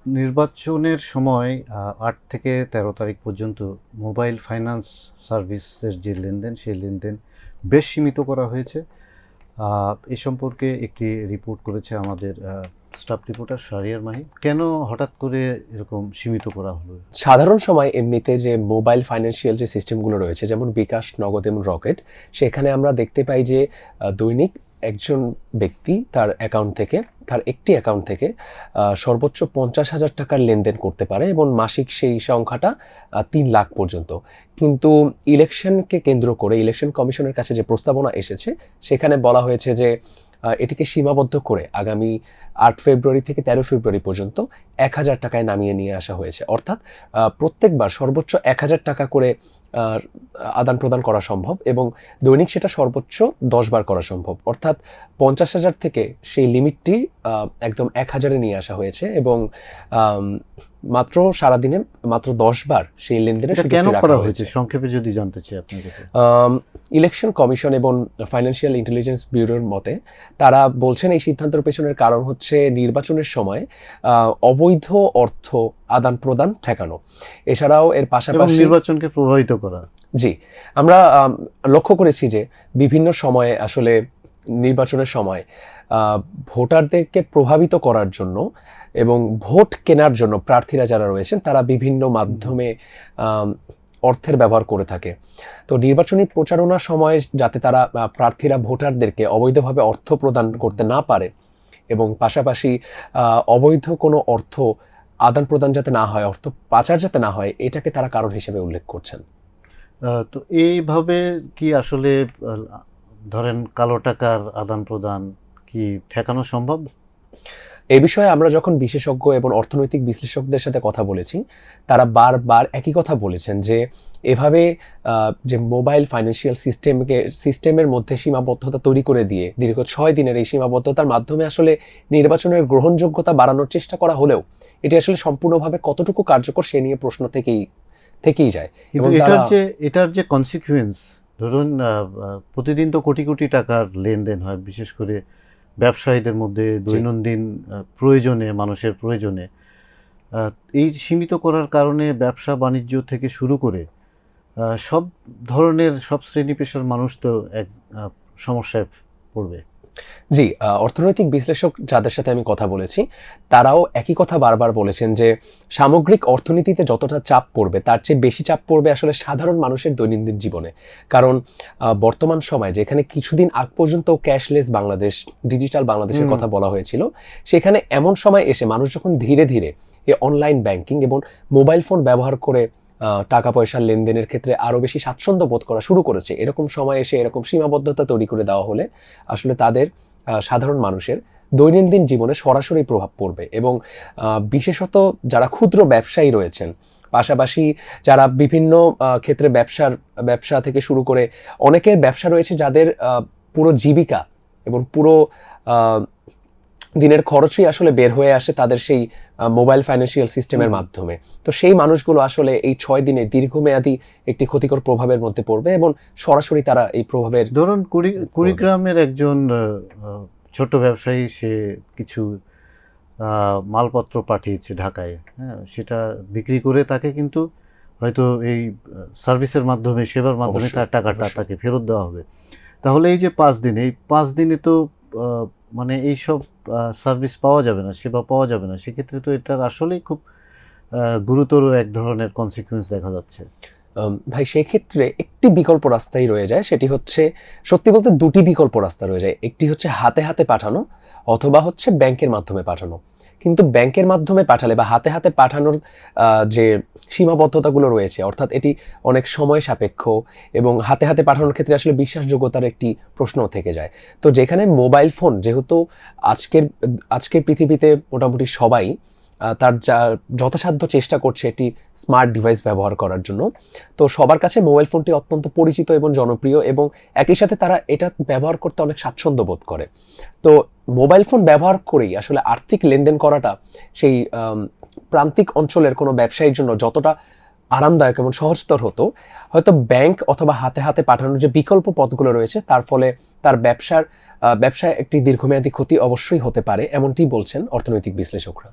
নির্বাচনের সময় ৮ থেকে ১৩ তারিখ পর্যন্ত মোবাইল ফাইন্যান্স সার্ভিসের যে লেনদেন, সেই লেনদেন বেশ সীমিত করা হয়েছে। এ সম্পর্কে একটি রিপোর্ট করেছে আমাদের স্টাফ রিপোর্টার শাহরিয়ার মাহি। কেন হঠাৎ করে এরকম সীমিত করা হলো? সাধারণ সময় এমনিতে যে মোবাইল ফাইন্যান্সিয়াল যে সিস্টেমগুলো রয়েছে, যেমন বিকাশ, নগদ এবং রকেট, সেখানে আমরা দেখতে পাই যে দৈনিক একজন ব্যক্তি তার একটি অ্যাকাউন্ট থেকে সর্বোচ্চ 50,000 টাকার লেনদেন করতে পারে এবং মাসিক সেই সংখ্যাটা 3 লাখ পর্যন্ত। কিন্তু ইলেকশনকে কেন্দ্র করে ইলেকশন কমিশনের কাছে যে প্রস্তাবনা এসেছে, সেখানে বলা হয়েছে যে এটিকে সীমাবদ্ধ করে আগামী 8 ফেব্রুয়ারি থেকে 13 ফেব্রুয়ারি পর্যন্ত 1,000 টাকায় নামিয়ে নিয়ে আসা হয়েছে। অর্থাৎ প্রত্যেকবার সর্বোচ্চ 1,000 টাকা করে আদান প্রদান করা সম্ভব এবং দৈনিক সেটা সর্বোচ্চ 10 বার করা সম্ভব। অর্থাৎ 50,000 থেকে সেই লিমিটটি একদম 1,000-এ নিয়ে আসা হয়েছে এবং মাত্র সারাদিনে মাত্র 10 বার সেই লেনদেনের সুযোগটি কেন রাখা করা হয়েছে। সংক্ষেপে যদি জানতে চাই আপনার কাছে। ইলেকশন কমিশন এবং ফাইন্যান্সিয়াল ইন্টেলিজেন্স ব্যুরোর মতে তারা বলছেন এই সিদ্ধান্তের পেছনের কারণ হচ্ছে নির্বাচনের সময় অবৈধ অর্থ আদান প্রদান ঠেকানো। এছাড়াও এর পাশাপাশি নির্বাচনকে প্রভাবিত করা। জি, আমরা লক্ষ্য করেছি যে বিভিন্ন সময়ে আসলে নির্বাচনের সময় ভোটারদেরকে প্রভাবিত করার জন্য এবং ভোট কেনার জন্য প্রার্থীরা যারা রয়েছেন তারা বিভিন্ন মাধ্যমে অর্থের ব্যবহার করে থাকে। তো নির্বাচনী প্রচারণার সময় যাতে তারা প্রার্থীরা ভোটারদেরকে অবৈধভাবে অর্থ প্রদান করতে না পারে এবং পাশাপাশি অবৈধ কোনো অর্থ আদান প্রদান যাতে না হয়, অর্থ পাচার যাতে না হয়, এটাকে তারা কারণ হিসেবে উল্লেখ করছেন। তো এইভাবে কি আসলে ধরেন কালো টাকার আদান প্রদান কি ঠেকানো সম্ভব? এই বিষয়ে আমরা যখন বিশেষজ্ঞ এবং অর্থনৈতিক বিশ্লেষকদের সাথে কথা বলেছি, তারা বারবার একই কথা বলেছেন যে এভাবে যে মোবাইল ফাইন্যান্সিয়াল সিস্টেমের মধ্যে সীমাবদ্ধতা তৈরি করে দিয়ে দীর্ঘ 6 দিনের এই সীমাবদ্ধতার মাধ্যমে আসলে নির্বাচনের গ্রহণযোগ্যতা বাড়ানোর চেষ্টা করা হলেও এটি আসলে সম্পূর্ণভাবে কতটুকু কার্যকর সে নিয়ে প্রশ্ন থেকেই যায়। এবং এটার যে কনসিকুয়েন্স, ধরুন প্রতিদিন তো কোটি কোটি টাকার লেনদেন হয়, বিশেষ করে ব্যবসায়ীদের মধ্যে দৈনন্দিন প্রয়োজনে, মানুষের প্রয়োজনে। এই সীমিত করার কারণে ব্যবসা বাণিজ্য থেকে শুরু করে সব ধরনের সব শ্রেণী পেশার মানুষ তো এক সমস্যায় পড়বে। জি, অর্থনৈতিক বিশ্লেষক যাদের সাথে আমি কথা বলেছি তারাও একই কথা বারবার বলেছেন যে সামগ্রিক অর্থনীতিতে যতটা চাপ পড়বে তার চেয়ে বেশি চাপ পড়বে আসলে সাধারণ মানুষের দৈনন্দিন জীবনে। কারণ বর্তমান সময় যেখানে কিছুদিন আগ পর্যন্ত ক্যাশলেস বাংলাদেশ, ডিজিটাল বাংলাদেশের কথা বলা হয়েছিল, সেখানে এমন সময় এসে মানুষ যখন ধীরে ধীরে এই অনলাইন ব্যাংকিং এবং মোবাইল ফোন ব্যবহার করে টাকা পয়সার লেনদেনের ক্ষেত্রে আরও বেশি স্বাচ্ছন্দ্য বোধ করা শুরু করেছে, এরকম সময় এসে এরকম সীমাবদ্ধতা তৈরি করে দেওয়া হলে আসলে তাদের সাধারণ মানুষের দৈনন্দিন জীবনে সরাসরি প্রভাব পড়বে এবং বিশেষত যারা ক্ষুদ্র ব্যবসায়ী রয়েছেন, পাশাপাশি যারা বিভিন্ন ক্ষেত্রে ব্যবসা থেকে শুরু করে অনেকের ব্যবসা রয়েছে যাদের পুরো জীবিকা এবং পুরো দিনের খরচই আসলে বের হয়ে আসে তাদের সেই মোবাইল ফাইন্যান্সিয়াল সিস্টেমের মাধ্যমে। তো সেই মানুষগুলো আসলে এই 6 দিনে দীর্ঘমেয়াদী একটি ক্ষতিকর প্রভাবের মধ্যে পড়বে এবং সরাসরি তারা এই প্রভাবের, ধরুন কুড়িগ্রামের একজন ছোট ব্যবসায়ী, সে কিছু মালপত্র পাঠিয়েছে ঢাকায়, হ্যাঁ, সেটা বিক্রি করে তাকে কিন্তু হয়তো এই সার্ভিসের মাধ্যমে, সেবার মাধ্যমে তার টাকাটা তাকে ফেরত দেওয়া হবে। তাহলে এই যে 5 দিন, এই 5 দিনে তো মানে এইসব সার্ভিস পাওয়া যাবে না, সেবা পাওয়া যাবে না। সেক্ষেত্রে তো এটার আসলেই খুব গুরুতর এক ধরনের কনসিকুয়েন্স দেখা যাচ্ছে। ভাই, সেক্ষেত্রে একটি বিকল্প রাস্তাই রয়ে যায়, সেটি হচ্ছে, সত্যি বলতে দুটি বিকল্প রাস্তা রয়ে যায়। একটি হচ্ছে হাতে হাতে পাঠানো অথবা হচ্ছে ব্যাংকের মাধ্যমে পাঠানো। কিন্তু ব্যাংকের মাধ্যমে পাঠালে বা হাতে হাতে পাঠানোর যে সীমাবদ্ধতাগুলো রয়েছে, অর্থাৎ এটি অনেক সময় সাপেক্ষ এবং হাতে হাতে পাঠানোর ক্ষেত্রে আসলে বিশ্বাসযোগ্যতার একটি প্রশ্ন থেকে যায়। তো যেখানে মোবাইল ফোন, যেহেতু আজকের পৃথিবীতে মোটামুটি সবাই তার যথাসাধ্য চেষ্টা করছে একটি স্মার্ট ডিভাইস ব্যবহার করার জন্য, তো সবার কাছে মোবাইল ফোনটি অত্যন্ত পরিচিত এবং জনপ্রিয় এবং একই সাথে তারা এটা ব্যবহার করতে অনেক স্বাচ্ছন্দ্য বোধ করে। তো মোবাইল ফোন ব্যবহার করেই আসলে আর্থিক লেনদেন করাটা সেই প্রান্তিক অঞ্চলের কোনো ব্যবসায়ীর জন্য যতটা আরামদায়ক এবং সহজতর হতো, হয়তো ব্যাংক অথবা হাতে হাতে পাঠানোর যে বিকল্প পথগুলো রয়েছে তার ফলে তার ব্যবসায় একটি দীর্ঘমেয়াদী ক্ষতি অবশ্যই হতে পারে, এমনটি বলছেন অর্থনৈতিক বিশ্লেষকরা।